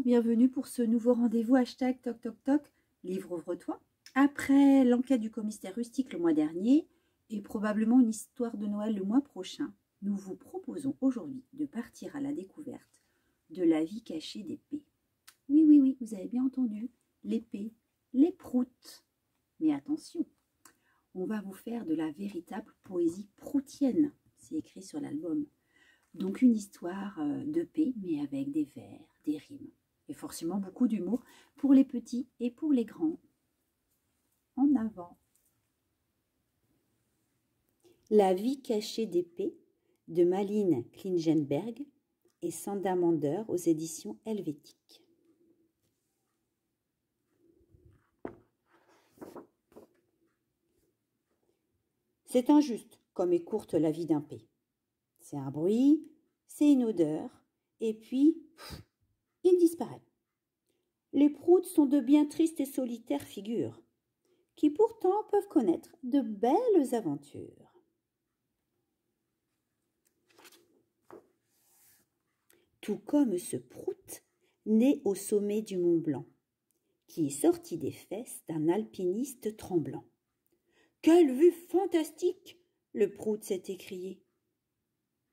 bienvenue pour ce nouveau rendez-vous hashtag toc toc toc, livre ouvre-toi. Après l'enquête du commissaire rustique le mois dernier et probablement une histoire de Noël le mois prochain, nous vous proposons aujourd'hui de partir à la découverte de la vie cachée des P. Oui, vous avez bien entendu, les P, les proutes. Mais attention, on va vous faire de la véritable poésie proutienne, c'est écrit sur l'album. Donc une histoire de paix, mais avec des vers, des rimes. Et forcément beaucoup d'humour pour les petits et pour les grands. En avant. La vie cachée des P de Malin Klingenberg et Sanda Mander aux éditions Helvétiques. C'est injuste comme est courte la vie d'un P. C'est un bruit, c'est une odeur, et puis, il disparaît. Les proutes sont de bien tristes et solitaires figures, qui pourtant peuvent connaître de belles aventures. Tout comme ce prout né au sommet du Mont Blanc, qui est sorti des fesses d'un alpiniste tremblant. « Quelle vue fantastique !» le prout s'est écrié.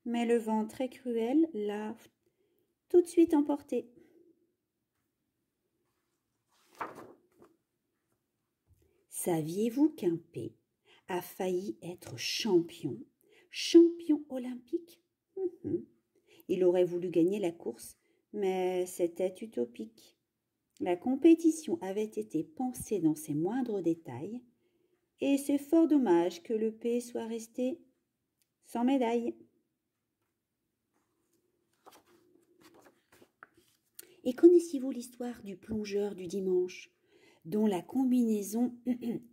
Mais le vent très cruel l'a tout de suite emporté. Saviez-vous qu'un P a failli être champion olympique? Il aurait voulu gagner la course, mais c'était utopique. La compétition avait été pensée dans ses moindres détails, et c'est fort dommage que le P soit resté sans médaille. Et connaissiez-vous l'histoire du plongeur du dimanche, dont la combinaison,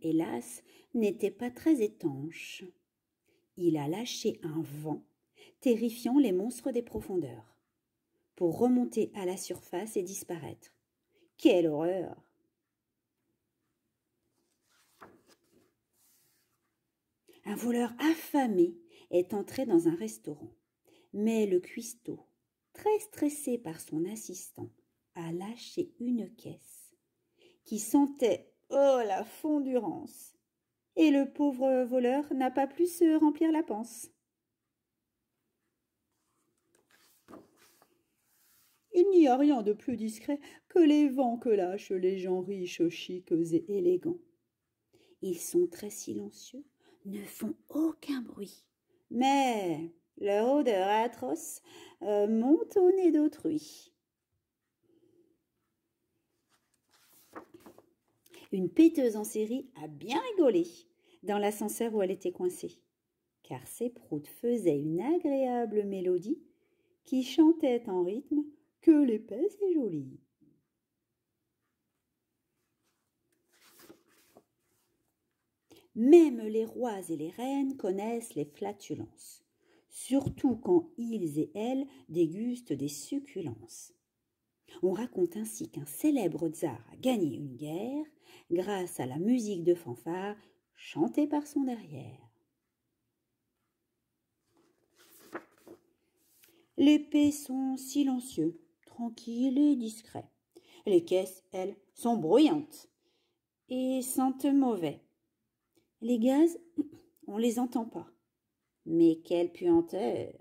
hélas, n'était pas très étanche? Il a lâché un vent terrifiant les monstres des profondeurs, pour remonter à la surface et disparaître. Quelle horreur! Un voleur affamé est entré dans un restaurant, mais le cuistot, très stressé par son assistant, a lâché une caisse qui sentait, oh la fondurance, et le pauvre voleur n'a pas pu se remplir la panse. Il n'y a rien de plus discret que les vents que lâchent les gens riches, chics et élégants. Ils sont très silencieux, ne font aucun bruit, mais leur odeur atroce monte au nez d'autrui. Une péteuse en série a bien rigolé dans l'ascenseur où elle était coincée, car ses proutes faisaient une agréable mélodie qui chantait en rythme « Que l'épaisse est jolie ». Même les rois et les reines connaissent les flatulences, surtout quand ils et elles dégustent des succulences. On raconte ainsi qu'un célèbre tsar a gagné une guerre grâce à la musique de fanfare chantée par son derrière. Les P sont silencieux, tranquilles et discrets. Les caisses, elles, sont bruyantes et sentent mauvais. Les gaz, on les entend pas. Mais quelle puanteur!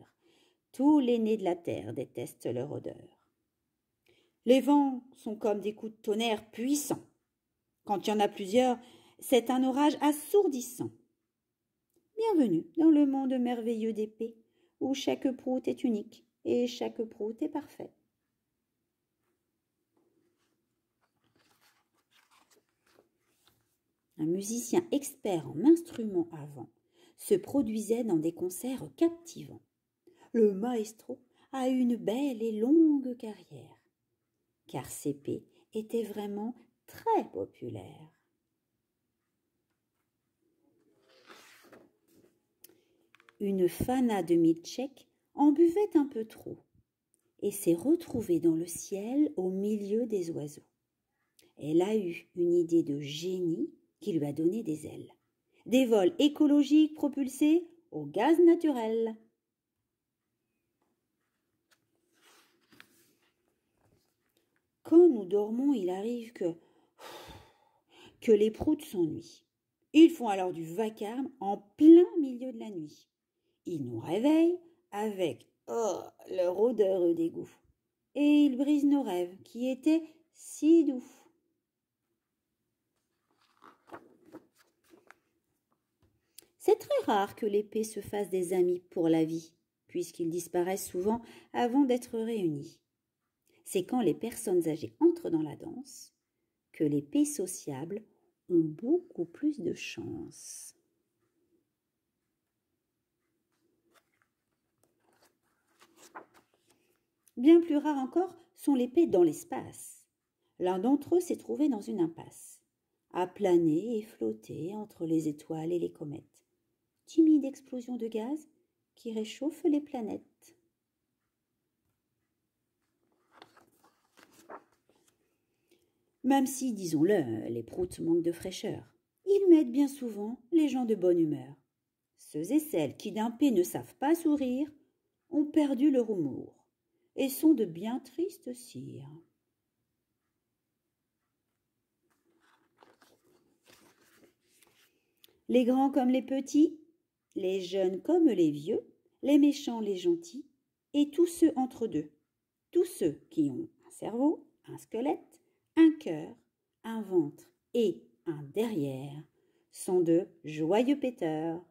Tous les nez de la terre détestent leur odeur. Les vents sont comme des coups de tonnerre puissants. Quand il y en a plusieurs, c'est un orage assourdissant. Bienvenue dans le monde merveilleux des P, où chaque prout est unique et chaque prout est parfait. Un musicien expert en instruments à vent se produisait dans des concerts captivants. Le maestro a eu une belle et longue carrière, car ses P étaient vraiment très populaires. Une Fana de Milček en buvait un peu trop et s'est retrouvée dans le ciel au milieu des oiseaux. Elle a eu une idée de génie qui lui a donné des ailes. Des vols écologiques propulsés au gaz naturel. Quand nous dormons, il arrive que les proutes s'ennuient. Ils font alors du vacarme en plein milieu de la nuit. Ils nous réveillent avec leur odeur d'égout. Et ils brisent nos rêves qui étaient si doux. C'est très rare que les pets se fassent des amis pour la vie, puisqu'ils disparaissent souvent avant d'être réunis. C'est quand les personnes âgées entrent dans la danse que les pets sociables ont beaucoup plus de chance. Bien plus rares encore sont les pets dans l'espace. L'un d'entre eux s'est trouvé dans une impasse, à planer et flotter entre les étoiles et les comètes. Timide explosion de gaz qui réchauffe les planètes. Même si, disons-le, les proutes manquent de fraîcheur, ils mettent bien souvent les gens de bonne humeur. Ceux et celles qui d'un pet ne savent pas sourire ont perdu leur humour et sont de bien tristes cires. Les grands comme les petits, les jeunes comme les vieux, les méchants, les gentils, et tous ceux entre deux, tous ceux qui ont un cerveau, un squelette, un cœur, un ventre et un derrière, sont de joyeux péteurs.